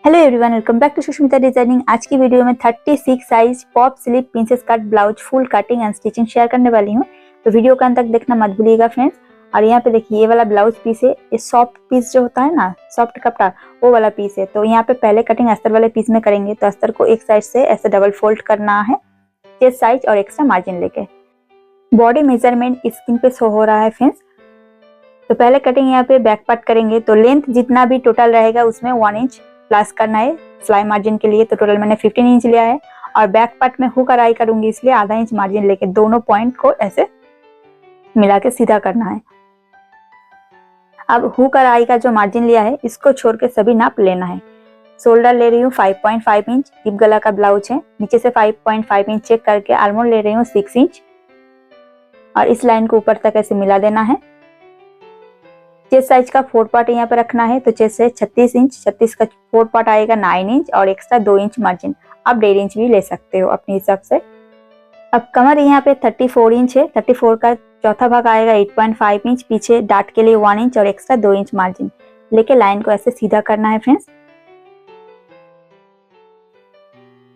Hello everyone, welcome back to Sushmita designing. आज की video में 36 size pop sleeve princess cut blouse full cutting and stitching share करने वाली हूँ। तो वीडियो का अंत तक देखना मत भूलिएगा फ्रेंड्स। और यहाँ पे देखिए, ये वाला ब्लाउज पीस है। ये सॉफ्ट पीस जो होता है ना, सॉफ्ट कपड़ा, वो वाला पीस है। तो यहाँ पे पहले कटिंग अस्तर वाले पीस में करेंगे। तो अस्तर को एक साइड से ऐसे डबल फोल्ड करना है, चेस्ट साइज और एक्स्ट्रा मार्जिन लेके। बॉडी मेजरमेंट स्क्रीन पे शो हो रहा है फ्रेंड्स। तो पहले कटिंग यहाँ पे बैक पार्ट करेंगे। तो लेंथ जितना भी टोटल रहेगा उसमें 1 इंच प्लस करना है सिलाई मार्जिन के लिए। तो टोटल मैंने 15 इंच लिया है। और बैक पार्ट में हुक अराई करूंगी, इसलिए आधा इंच मार्जिन लेके दोनों पॉइंट को ऐसे मिला के सीधा करना है। अब हुक अराई का जो मार्जिन लिया है, इसको छोड़ के सभी नाप लेना है। शोल्डर ले रही हूँ 5.5 इंच, डीप गला का ब्लाउज है। नीचे से 5.5 इंच चेक करके आर्मोल ले रही हूँ 6 इंच और इस लाइन को ऊपर तक ऐसे मिला देना है। चेस्ट साइज का 4 पार्ट यहाँ पे रखना है। तो चेस्ट से 36 इंच, 36 का 4 पार्ट आएगा 9 इंच और एक्स्ट्रा 2 इंच मार्जिन। आप 1.5 इंच भी ले सकते हो अपने हिसाब से। अब कमर यहाँ पे 34 इंच है। 34 का चौथा भाग आएगा 8.5 इंच। पीछे डाट के लिए 1 इंच और एक्स्ट्रा 2 इंच मार्जिन लेके लाइन को ऐसे सीधा करना है फ्रेंड्स।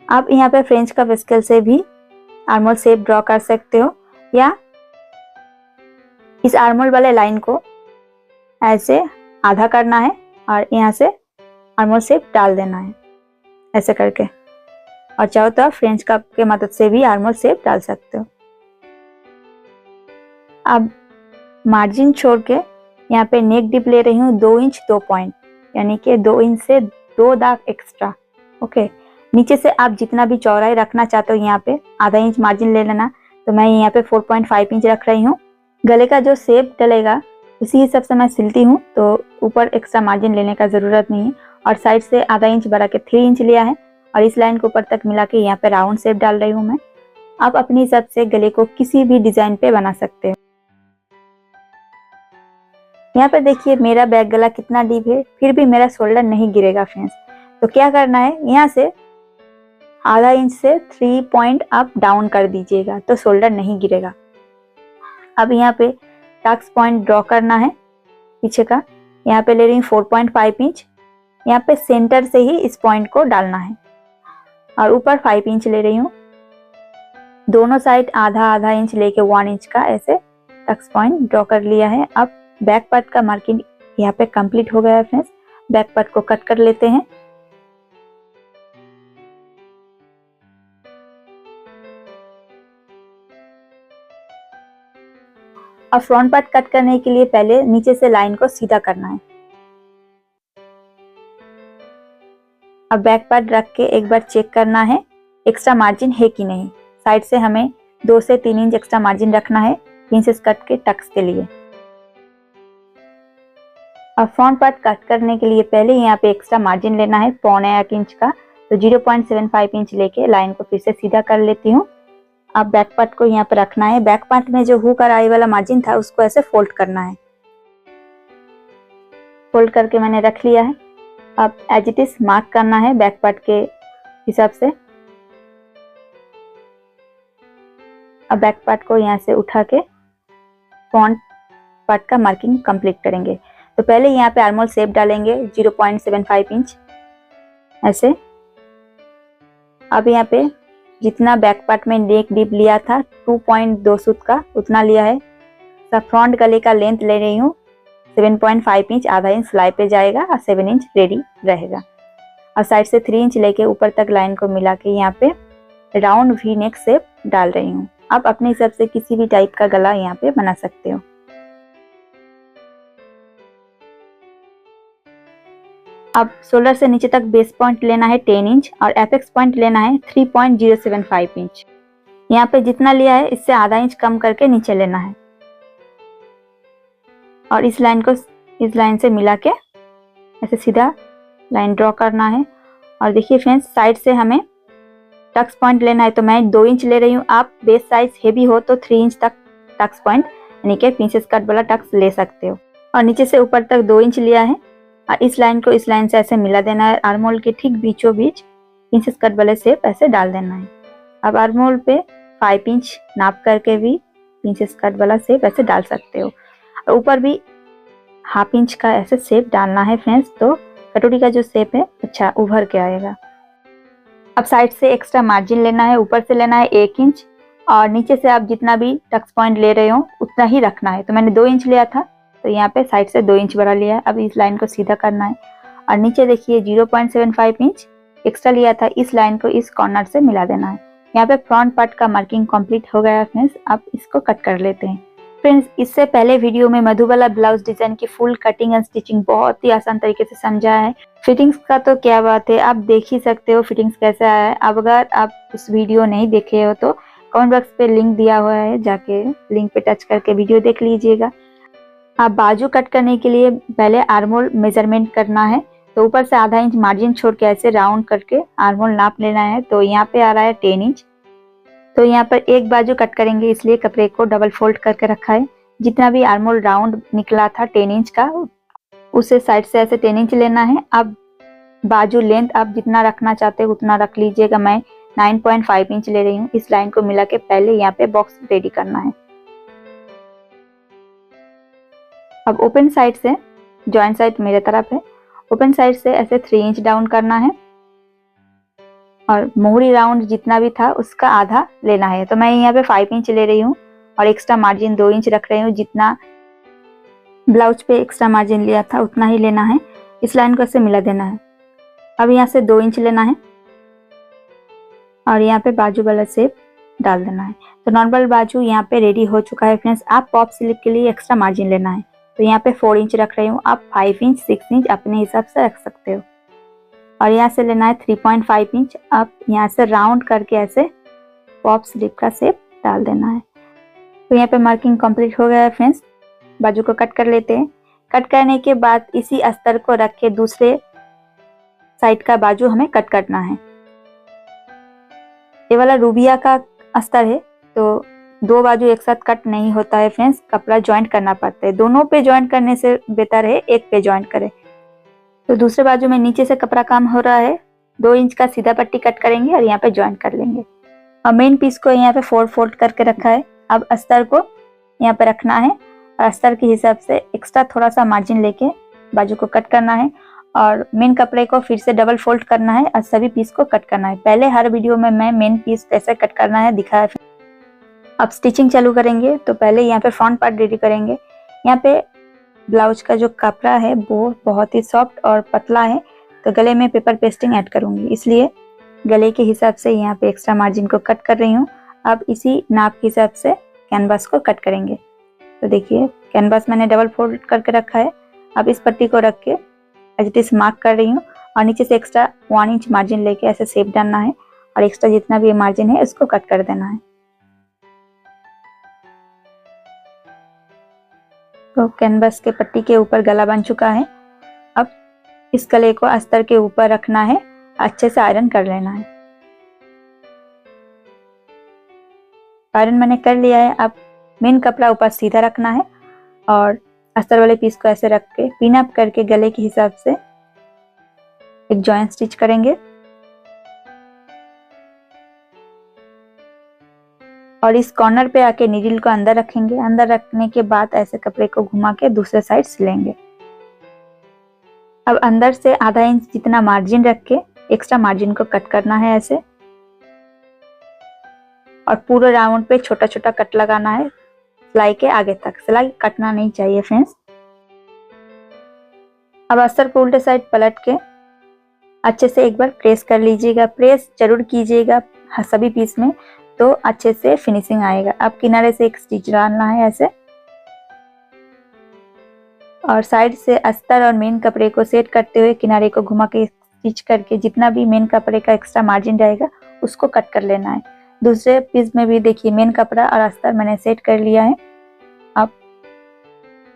आप यहाँ पे फ्रेंच का स्केल से भी आर्मोल शेप ड्रॉ कर सकते हो, या इस आर्मोल वाले लाइन को ऐसे आधा करना है और यहाँ से आर्मोल शेप डाल देना है ऐसे करके। और चाहो तो आप फ्रेंच कप के मदद से भी आर्मोल शेप डाल सकते हो। अब मार्जिन छोड़ के यहाँ पे नेक डिप ले रही हूँ 2 इंच 2 पॉइंट, यानी कि 2 इंच से 2 दाग एक्स्ट्रा। ओके, नीचे से आप जितना भी चौड़ाई रखना चाहते हो यहाँ पे आधा इंच मार्जिन ले लेना। तो मैं यहाँ पे 4.5 इंच रख रही हूँ। गले का जो शेप डलेगा उसी हिसाब से मैं सिलती हूँ, तो ऊपर एक्स्ट्रा मार्जिन लेने का जरूरत नहीं है। और साइड से आधा इंच बढ़ा के 3 इंच लिया है और इस लाइन को ऊपर तक मिला के यहाँ पे राउंड शेप डाल रही हूँ मैं। आप अपने हिसाब से गले को किसी भी डिजाइन पे बना सकते हो। यहाँ पे देखिए मेरा बैक गला कितना डीप है, फिर भी मेरा शोल्डर नहीं गिरेगा फ्रेंड्स। तो क्या करना है, यहाँ से आधा इंच से 3 पॉइंट आप डाउन कर दीजिएगा तो शोल्डर नहीं गिरेगा। अब यहाँ पे टक्स पॉइंट ड्रॉ करना है पीछे का। यहाँ पे ले रही हूँ 4.5 इंच। यहाँ पे सेंटर से ही इस पॉइंट को डालना है और ऊपर 5 इंच ले रही हूँ। दोनों साइड आधा आधा इंच लेके 1 इंच का ऐसे टक्स पॉइंट ड्रॉ कर लिया है। अब बैक पार्ट का मार्किंग यहाँ पे कंप्लीट हो गया है फ्रेंड्स। बैक पार्ट को कट कर लेते हैं। और फ्रंट पार्ट कट करने के लिए पहले नीचे से लाइन को सीधा करना है। अब बैक पार्ट रख के एक बार चेक करना है एक्स्ट्रा मार्जिन है कि नहीं। साइड से हमें 2 से 3 इंच एक्स्ट्रा मार्जिन रखना है प्रिंसेस कट के टक्स के लिए। और फ्रंट पार्ट कट करने के लिए पहले यहाँ पे एक्स्ट्रा मार्जिन लेना है 0.25 इंच का। तो 0.75 इंच लेके लाइन को फिर से सीधा कर लेती हूँ। अब बैक पार्ट को यहाँ पे रखना है। बैक पार्ट में जो हुक अराई वाला मार्जिन था उसको ऐसे फोल्ड करना है। फोल्ड करके मैंने रख लिया है। अब एज इट इज मार्क करना है बैक पार्ट के हिसाब से। अब बैक पार्ट को यहाँ से उठा के फ्रंट पार्ट का मार्किंग कंप्लीट करेंगे। तो पहले यहाँ पे आर्मोल शेप डालेंगे 0.75 इंच ऐसे। अब यहाँ पे जितना बैक पार्ट में नेक डीप लिया था 2.2 सूत का उतना लिया है। तो फ्रंट गले का लेंथ ले रही हूँ 7.5 इंच, आधा इंच सिलाई पे जाएगा और 7 इंच रेडी रहेगा। और साइड से 3 इंच लेके ऊपर तक लाइन को मिला के यहाँ पे राउंड वी नेक शेप डाल रही हूँ। आप अपने हिसाब से किसी भी टाइप का गला यहाँ पे बना सकते हो। अब शोल्डर से नीचे तक बेस पॉइंट लेना है 10 इंच और एपेक्स पॉइंट लेना है 3.075 इंच। यहाँ पे जितना लिया है इससे आधा इंच कम करके नीचे लेना है और इस लाइन को इस लाइन से मिला के ऐसे सीधा लाइन ड्रॉ करना है। और देखिए फ्रेंड्स, साइड से हमें टक्स पॉइंट लेना है। तो मैं 2 इंच ले रही हूँ। आप बेस साइज हेवी हो तो 3 इंच तक टक्स पॉइंट यानी कि प्रिंसेस कट वाला टक्स ले सकते हो। और नीचे से ऊपर तक 2 इंच लिया है और इस लाइन को इस लाइन से ऐसे मिला देना है। आर्मोल के ठीक बीचों बीच प्रिंसेस कट वाले शेप ऐसे डाल देना है। अब आर्मोल पे 5 इंच नाप करके भी प्रिंसेस कट वाला शेप ऐसे डाल सकते हो। और ऊपर भी 1/2 इंच का ऐसे शेप डालना है फ्रेंड्स। तो कटोरी का जो शेप है अच्छा उभर के आएगा। अब साइड से एक्स्ट्रा मार्जिन लेना है, ऊपर से लेना है 1 इंच और नीचे से आप जितना भी टक्स पॉइंट ले रहे हो उतना ही रखना है। तो मैंने 2 इंच लिया था, तो यहाँ पे साइड से 2 इंच बढ़ा लिया है। अब इस लाइन को सीधा करना है और नीचे देखिए 0.75 इंच एक्स्ट्रा लिया था, इस लाइन को इस कॉर्नर से मिला देना है। यहाँ पे फ्रंट पार्ट का मार्किंग कंप्लीट हो गया है फ्रेंड्स। अब इसको कट कर लेते हैं। फ्रेंड्स, इससे पहले वीडियो में मधुबाला ब्लाउज डिजाइन की फुल कटिंग एंड स्टिचिंग बहुत ही आसान तरीके से समझा है। फिटिंग्स का तो क्या बात है, आप देख ही सकते हो फिटिंग्स कैसा है। अब अगर आप उस वीडियो नहीं देखे हो तो कमेंट बॉक्स पे लिंक दिया हुआ है, जाके लिंक पे टच करके वीडियो देख लीजिएगा। आप बाजू कट करने के लिए पहले आर्महोल मेजरमेंट करना है, तो ऊपर से आधा इंच मार्जिन छोड़ के ऐसे राउंड करके आर्महोल नाप लेना है। तो यहाँ पे आ रहा है 10 इंच। तो यहाँ पर एक बाजू कट करेंगे, इसलिए कपड़े को डबल फोल्ड करके रखा है। जितना भी आर्महोल राउंड निकला था 10 इंच का, उसे साइड से ऐसे 10 इंच लेना है। अब बाजू लेंथ आप जितना रखना चाहते हो उतना रख लीजिएगा। मैं 9.5 इंच ले रही हूँ। इस लाइन को मिला के पहले यहाँ पे बॉक्स रेडी करना है। अब ओपन साइड से, जॉइंट साइड मेरे तरफ है, ओपन साइड से ऐसे 3 इंच डाउन करना है और मोहरी राउंड जितना भी था उसका आधा लेना है। तो मैं यहाँ पे 5 इंच ले रही हूँ और एक्स्ट्रा मार्जिन 2 इंच रख रही हूँ। जितना ब्लाउज पे एक्स्ट्रा मार्जिन लिया था उतना ही लेना है। इस लाइन को ऐसे मिला देना है। अब यहाँ से 2 इंच लेना है और यहाँ पे बाजू वाला शेप डाल देना है। तो नॉर्मल बाजू यहाँ पे रेडी हो चुका है फ्रेंड्स। आप पॉप स्लिप के लिए एक्स्ट्रा मार्जिन लेना है, तो यहाँ पे 4 इंच रख रही हूँ। आप 5 इंच 6 इंच अपने हिसाब से रख सकते हो। और यहाँ से लेना है 3.5 इंच। आप यहाँ से राउंड करके ऐसे पॉप स्लिप का शेप डाल देना है। तो यहाँ पे मार्किंग कंप्लीट हो गया है फ्रेंड्स। बाजू को कट कर लेते हैं। कट करने के बाद इसी अस्तर को रख के दूसरे साइड का बाजू हमें कट करना है। ये वाला रूबिया का अस्तर है, तो 2 बाजू एक साथ कट नहीं होता है फ्रेंड्स, कपड़ा ज्वाइंट करना पड़ता है। दोनों पे ज्वाइंट करने से बेहतर है एक पे ज्वाइंट करें। तो दूसरे बाजू में नीचे से कपड़ा कम हो रहा है, 2 इंच का सीधा पट्टी कट करेंगे और यहाँ पे ज्वाइंट कर लेंगे। और मेन पीस को यहाँ पे 4 फोल्ड करके रखा है। अब अस्तर को यहाँ पे रखना है और अस्तर के हिसाब से एक्स्ट्रा थोड़ा सा मार्जिन लेके बाजू को कट करना है और मेन कपड़े को फिर से डबल फोल्ड करना है और सभी पीस को कट करना है। पहले हर वीडियो में मैं मेन पीस कैसे कट करना है दिखाया। अब स्टिचिंग चालू करेंगे। तो पहले यहाँ पे फ्रंट पार्ट रेडी करेंगे। यहाँ पे ब्लाउज का जो कपड़ा है वो बहुत ही सॉफ्ट और पतला है, तो गले में पेपर पेस्टिंग ऐड करूंगी, इसलिए गले के हिसाब से यहाँ पे एक्स्ट्रा मार्जिन को कट कर रही हूँ। अब इसी नाप के हिसाब से कैनवास को कट करेंगे। तो देखिए कैनवास मैंने डबल फोल्ड करके रखा है। अब इस पट्टी को रख के एज इट इज मार्क कर रही हूँ और नीचे से एक्स्ट्रा 1 इंच मार्जिन लेके ऐसे शेप डालना है और एक्स्ट्रा जितना भी मार्जिन है इसको कट कर देना है। तो कैनवास के पट्टी के ऊपर गला बन चुका है। अब इस गले को अस्तर के ऊपर रखना है, अच्छे से आयरन कर लेना है। आयरन मैंने कर लिया है। अब मेन कपड़ा ऊपर सीधा रखना है और अस्तर वाले पीस को ऐसे रख के पिन अप करके गले के हिसाब से एक जॉइंट स्टिच करेंगे और इस कॉर्नर पे आके नीडल को अंदर रखेंगे। अंदर रखने के बाद ऐसे कपड़े को घुमा के दूसरे साइड सिलेंगे। अब अंदर से आधा इंच जितना मार्जिन रख के एक्स्ट्रा मार्जिन को कट करना है ऐसे, और पूरे राउंड पे छोटा छोटा कट लगाना है सिलाई के आगे तक। सिलाई कटना नहीं चाहिए फ्रेंड्स। अब अस्तर को उल्टे साइड पलट के अच्छे से एक बार प्रेस कर लीजिएगा। प्रेस जरूर कीजिएगा सभी पीस में, तो अच्छे से फिनिशिंग आएगा। अब किनारे से एक स्टिच डालना है ऐसे और साइड से अस्तर और मेन कपड़े को सेट करते हुए किनारे को घुमा के स्टिच करके जितना भी मेन कपड़े का एक्स्ट्रा मार्जिन रहेगा उसको कट कर लेना है। दूसरे पीस में भी देखिए मेन कपड़ा और अस्तर मैंने सेट कर लिया है। अब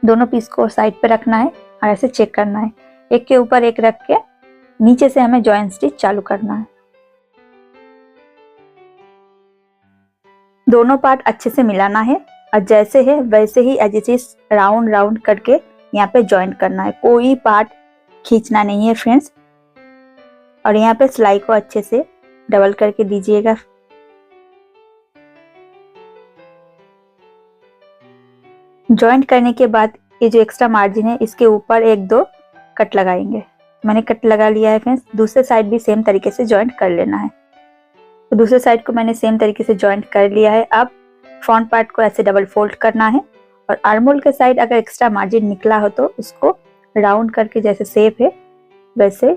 दोनों पीस को साइड पे रखना है और ऐसे चेक करना है, एक के ऊपर एक रख के नीचे से हमें जॉइंट स्टिच चालू करना है। दोनों पार्ट अच्छे से मिलाना है और जैसे है वैसे ही as it is round round करके यहाँ पे जॉइंट करना है। कोई पार्ट खींचना नहीं है फ्रेंड्स। और यहाँ पे सिलाई को अच्छे से डबल करके दीजिएगा। जॉइंट करने के बाद ये जो एक्स्ट्रा मार्जिन है इसके ऊपर 1-2 कट लगाएंगे। मैंने कट लगा लिया है फ्रेंड्स। दूसरे साइड भी सेम तरीके से जॉइंट कर लेना है। तो दूसरे साइड को मैंने सेम तरीके से जॉइंट कर लिया है। अब फ्रंट पार्ट को ऐसे डबल फोल्ड करना है और आर्महोल के साइड अगर एक्स्ट्रा मार्जिन निकला हो तो उसको राउंड करके जैसे शेप है वैसे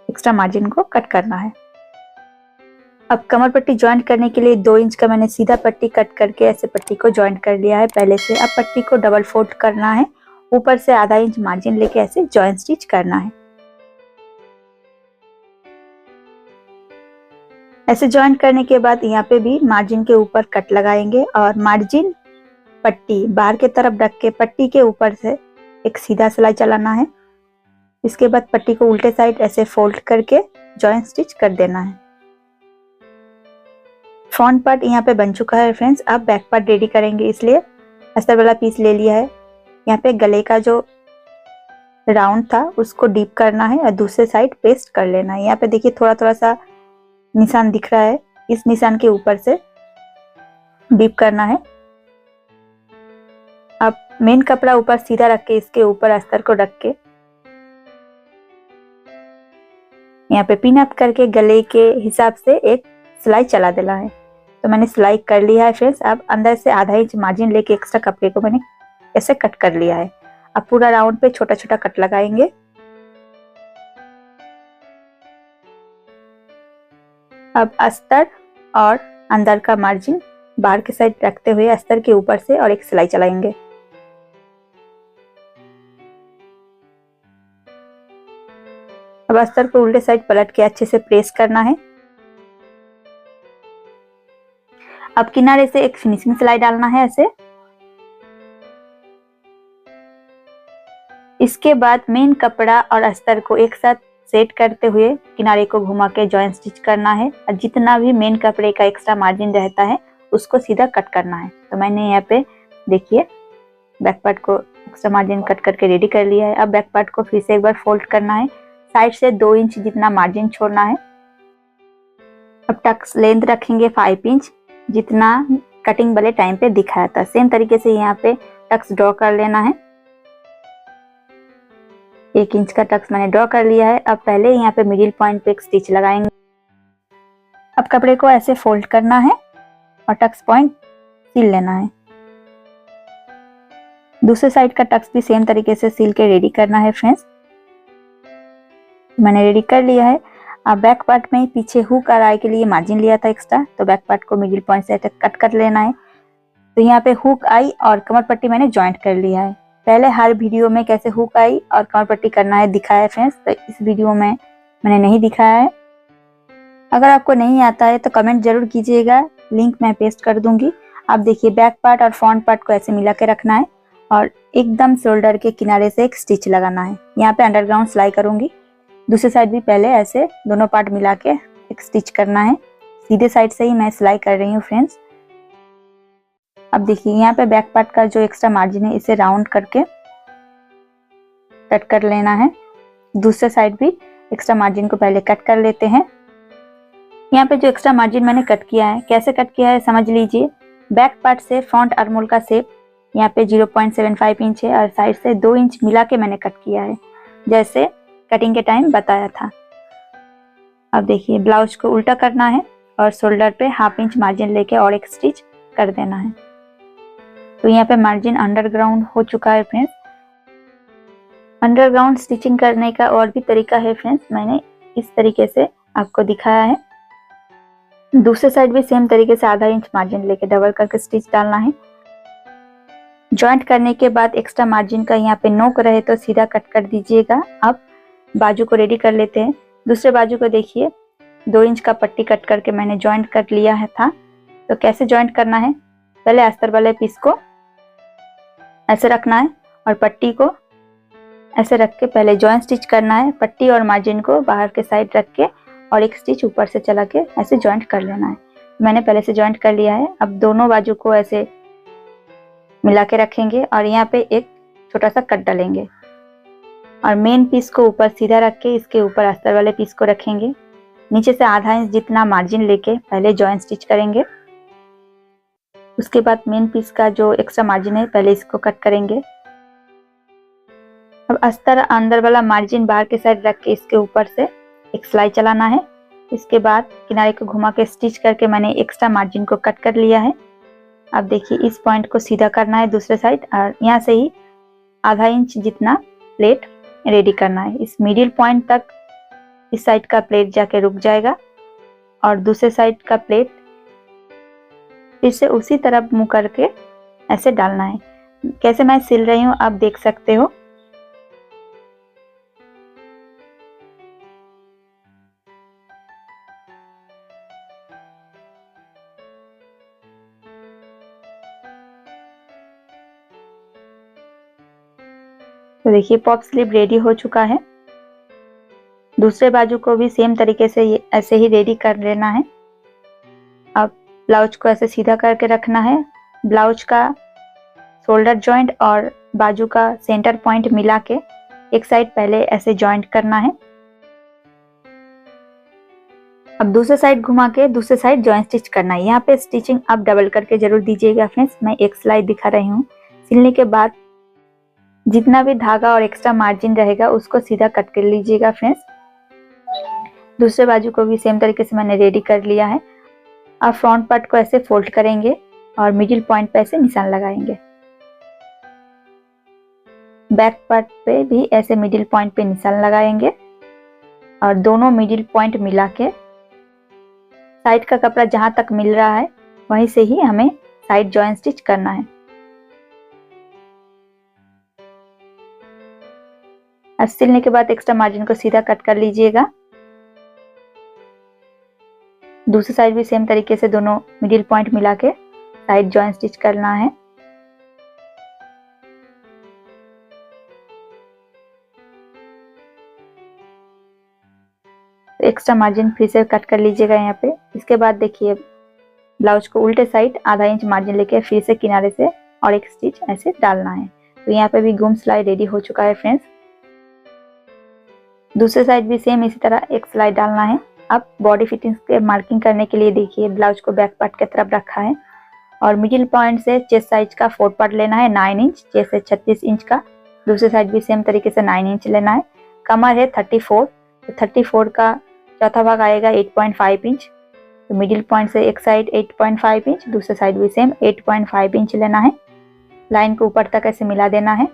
एक्स्ट्रा मार्जिन को कट करना है। अब कमर पट्टी ज्वाइंट करने के लिए 2 इंच का मैंने सीधा पट्टी कट करके ऐसे पट्टी को ज्वाइंट कर लिया है पहले से। अब पट्टी को डबल फोल्ड करना है, ऊपर से आधा इंच मार्जिन लेके ऐसे ज्वाइंट स्टिच करना है। ऐसे ज्वाइंट करने के बाद यहाँ पे भी मार्जिन के ऊपर कट लगाएंगे और मार्जिन पट्टी बाहर की तरफ रख के पट्टी के ऊपर से एक सीधा सिलाई चलाना है। इसके बाद पट्टी को उल्टे साइड ऐसे फोल्ड करके जॉइंट स्टिच कर देना है। फ्रंट पार्ट यहाँ पे बन चुका है फ्रेंड्स। अब बैक पार्ट रेडी करेंगे, इसलिए अस्तर वाला पीस ले लिया है। यहाँ पे गले का जो राउंड था उसको डीप करना है और दूसरे साइड पेस्ट कर लेना है। यहाँ पे देखिए थोड़ा थोड़ा सा निशान दिख रहा है, इस निशान के ऊपर से डीप करना है। अब मेन कपड़ा ऊपर सीधा रख के इसके ऊपर अस्तर को रख के यहाँ पे पिन अप करके गले के हिसाब से एक सिलाई चला देना है। तो मैंने सिलाई कर लिया है फ्रेंड्स। अब अंदर से आधा इंच मार्जिन लेके एक्स्ट्रा कपड़े को मैंने ऐसे कट कर लिया है। अब पूरा राउंड पे छोटा छोटा कट लगाएंगे। अब अस्तर और अंदर का मार्जिन बाहर के साइड रखते हुए अस्तर के ऊपर से और एक सिलाई चलाएंगे। अब अस्तर को उल्टे साइड पलट के अच्छे से प्रेस करना है। अब किनारे से एक फिनिशिंग सिलाई डालना है ऐसे। इसके बाद मेन कपड़ा और अस्तर को एक साथ सेट करते हुए किनारे को घुमा के जॉइंट स्टिच करना है और जितना भी मेन कपड़े का एक्स्ट्रा मार्जिन रहता है उसको सीधा कट करना है। तो मैंने यहाँ पे देखिए बैक पार्ट को एक्स्ट्रा मार्जिन कट करके रेडी कर लिया है। अब बैक पार्ट को फिर से एक बार फोल्ड करना है, साइड से 2 इंच जितना मार्जिन छोड़ना है। अब टक्स लेंथ रखेंगे 5 इंच जितना कटिंग वाले टाइम पे दिखाया था। सेम तरीके से यहाँ पे टक्स ड्रॉ कर लेना है। 1 इंच का टक्स मैंने ड्रॉ कर लिया है। अब पहले यहाँ पे मिडिल पॉइंट पे एक स्टिच लगाएंगे। अब कपड़े को ऐसे फोल्ड करना है और टक्स पॉइंट सील लेना है। दूसरे साइड का टक्स भी सेम तरीके से सील के रेडी करना है फ्रेंड्स। मैंने रेडी कर लिया है। अब बैक पार्ट में पीछे हुक और आई के लिए मार्जिन लिया था एक्स्ट्रा, तो बैक पार्ट को मिडिल पॉइंट से कट कर लेना है। तो यहाँ पे हुक आई और कमर पट्टी मैंने ज्वाइंट कर लिया है। पहले हर वीडियो में कैसे हुक आई और कमर पट्टी करना है दिखाया है फ्रेंड्स, तो इस वीडियो में मैंने नहीं दिखाया है। अगर आपको नहीं आता है तो कमेंट जरूर कीजिएगा, लिंक मैं पेस्ट कर दूंगी। आप देखिए बैक पार्ट और फ्रंट पार्ट को ऐसे मिला के रखना है और एकदम शोल्डर के किनारे से एक स्टिच लगाना है। यहाँ पे अंडरग्राउंड सिलाई करूंगी। दूसरे साइड भी पहले ऐसे दोनों पार्ट मिला के एक स्टिच करना है। सीधे साइड से ही मैं सिलाई कर रही हूँ फ्रेंड्स। अब देखिए यहाँ पे बैक पार्ट का जो एक्स्ट्रा मार्जिन है इसे राउंड करके कट कर लेना है। दूसरे साइड भी एक्स्ट्रा मार्जिन को पहले कट कर लेते हैं। यहाँ पे जो एक्स्ट्रा मार्जिन मैंने कट किया है, कैसे कट किया है समझ लीजिए। बैक पार्ट से फ्रंट आर्महोल का शेप यहाँ पे 0.75 इंच है और साइड से 2 इंच मिला के मैंने कट किया है, जैसे कटिंग के टाइम बताया था। अब देखिए ब्लाउज को उल्टा करना है और शोल्डर पे 1/2 इंच मार्जिन लेके और एक स्टिच कर देना है। तो यहाँ पे मार्जिन अंडरग्राउंड हो चुका है फ्रेंड्स। अंडरग्राउंड स्टिचिंग करने का और भी तरीका है फ्रेंड्स, मैंने इस तरीके से आपको दिखाया है। दूसरे साइड भी सेम तरीके से 1/2 इंच मार्जिन लेके डबल करके स्टिच डालना है। जॉइंट करने के बाद एक्स्ट्रा मार्जिन का यहाँ पे नोक रहे तो सीधा कट कर दीजिएगा। अब बाजू को रेडी कर लेते हैं। दूसरे बाजू को देखिए 2 इंच का पट्टी कट करके मैंने जॉइंट कर लिया है था। तो कैसे जॉइंट करना है, पहले अस्तर वाले पीस को ऐसे रखना है और पट्टी को ऐसे रख के पहले जॉइंट स्टिच करना है। पट्टी और मार्जिन को बाहर के साइड रख के और एक स्टिच ऊपर से चला के ऐसे जॉइंट कर लेना है। मैंने पहले से जॉइंट कर लिया है। अब दोनों बाजू को ऐसे मिला के रखेंगे और यहाँ पे एक छोटा सा कट डालेंगे और मेन पीस को ऊपर सीधा रख के इसके ऊपर अस्तर वाले पीस को रखेंगे। नीचे से 1/2 इंच जितना मार्जिन लेके पहले जॉइंट स्टिच करेंगे। उसके बाद मेन पीस का जो एक्स्ट्रा मार्जिन है पहले इसको कट करेंगे। अब अस्तर अंदर वाला मार्जिन बाहर के साइड रख के इसके ऊपर से एक सिलाई चलाना है। इसके बाद किनारे को घुमा के स्टिच करके मैंने एक्स्ट्रा मार्जिन को कट कर लिया है। अब देखिए इस पॉइंट को सीधा करना है दूसरे साइड और यहाँ से ही आधा इंच जितना प्लेट रेडी करना है। इस मिडिल पॉइंट तक इस साइड का प्लेट जाके रुक जाएगा और दूसरे साइड का प्लेट फिर से उसी तरफ मुंह करके ऐसे डालना है। कैसे मैं सिल रही हूँ आप देख सकते हो। तो देखिए पॉप स्लीव रेडी हो चुका है। दूसरे बाजू को भी सेम तरीके से ऐसे ही रेडी कर लेना है। अब ब्लाउज को ऐसे सीधा करके रखना है। ब्लाउज का शोल्डर जॉइंट और बाजू का सेंटर पॉइंट मिला के एक साइड पहले ऐसे जॉइंट करना है। अब दूसरे साइड घुमा के दूसरे साइड जॉइंट स्टिच करना है। यहाँ पे स्टिचिंग आप डबल करके जरूर दीजिएगा फ्रेंड्स। मैं एक सिलाई दिखा रही हूँ। सिलने के बाद जितना भी धागा और एक्स्ट्रा मार्जिन रहेगा उसको सीधा कट कर लीजिएगा फ्रेंड्स। दूसरे बाजू को भी सेम तरीके से मैंने रेडी कर लिया है। अब फ्रंट पार्ट को ऐसे फोल्ड करेंगे और मिडिल पॉइंट पे ऐसे निशान लगाएंगे। बैक पार्ट पे भी ऐसे मिडिल पॉइंट पे निशान लगाएंगे और दोनों मिडिल पॉइंट मिला के साइड का कपड़ा जहां तक मिल रहा है वहीं से ही हमें साइड जॉइंट स्टिच करना है। अब सिलने के बाद एक्स्ट्रा मार्जिन को सीधा कट कर लीजिएगा। दूसरी साइड भी सेम तरीके से दोनों मिडिल पॉइंट मिला के साइड जॉइंट स्टिच करना है। एक्स्ट्रा मार्जिन फिर से कट कर लीजिएगा यहाँ पे। इसके बाद देखिए ब्लाउज को उल्टे साइड आधा इंच मार्जिन लेके फिर से किनारे से और एक स्टिच ऐसे डालना है। तो यहाँ पे भी घूम सिलाई रेडी हो चुका है फ्रेंड्स। दूसरे साइड भी सेम इसी तरह एक सिलाई डालना है। अब बॉडी फिटिंग के मार्किंग करने के लिए देखिए ब्लाउज को बैक पार्ट की तरफ रखा है और मिडिल पॉइंट से चेस्ट साइज का 4 पार्ट लेना है 9 इंच, चेस्ट से 36 इंच का। दूसरे साइड भी सेम तरीके से 9 इंच लेना है। कमर है 34, तो 34 का चौथा भाग आएगा 8.5 इंच। तो मिडिल पॉइंट से एक साइड 8.5 इंच, दूसरे साइड भी सेम 8.5 इंच लेना है। लाइन को ऊपर तक ऐसे मिला देना है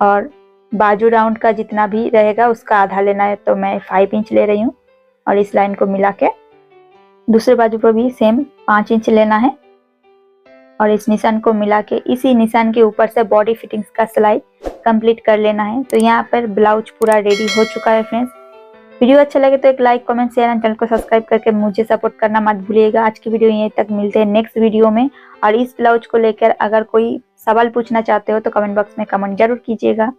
और बाजू राउंड का जितना भी रहेगा उसका आधा लेना है। तो मैं 5 इंच ले रही हूँ और इस लाइन को मिला के दूसरे बाजू पर भी सेम 5 इंच लेना है और इस निशान को मिला के इसी निशान के ऊपर से बॉडी फिटिंग्स का सिलाई कंप्लीट कर लेना है। तो यहाँ पर ब्लाउज पूरा रेडी हो चुका है फ्रेंड्स। वीडियो अच्छा लगे तो एक like, comment, share and channel को सब्सक्राइब करके मुझे सपोर्ट करना मत भूलिएगा। आज की वीडियो यहीं तक, मिलते हैं नेक्स्ट वीडियो में। और इस ब्लाउज को लेकर अगर कोई सवाल पूछना चाहते हो तो कमेंट बॉक्स में कमेंट जरूर कीजिएगा।